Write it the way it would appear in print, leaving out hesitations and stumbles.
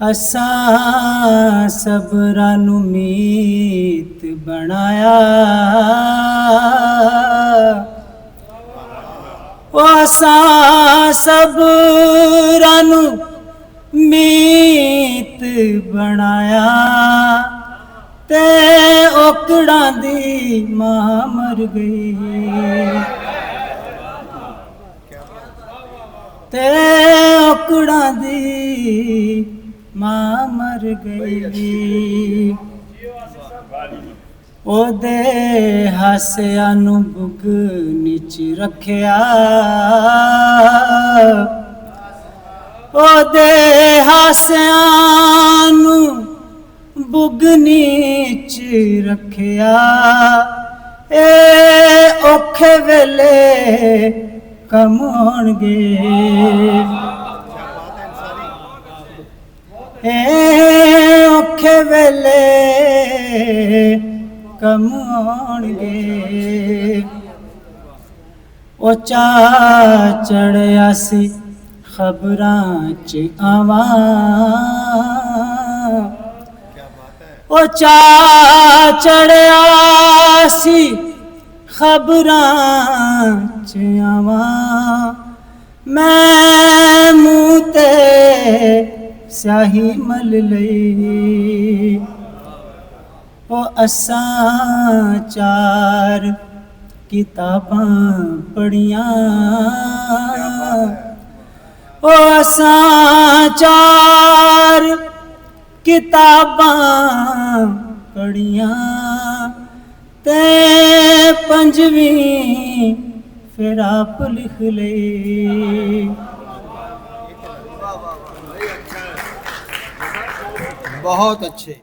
असां सबरां नू मीत बनाया, ओ असां सबरां नू मीत बनाया, ते औकड़ां दी मां मर गई, ते औकड़ां दी मां मर गई। ओदे हासिया नू बुगनी च रखिया, ओदे हासिया नू बुगनी च रखिया, ए औखे वेले कम आउणगे, ए औखे वेले कम आउणगे। ओ चा चढ़िया सी खबरां च आवां, ओ चा चढ़िया सी खबरां च आवां, मैं मूंह ते स्याही मल लई, ओ असां चार किताबां पढ़ियां, ओ असां चार किताबां पढ़ियां, ते पंजवीं फिर आप लिख लई। बहुत अच्छे।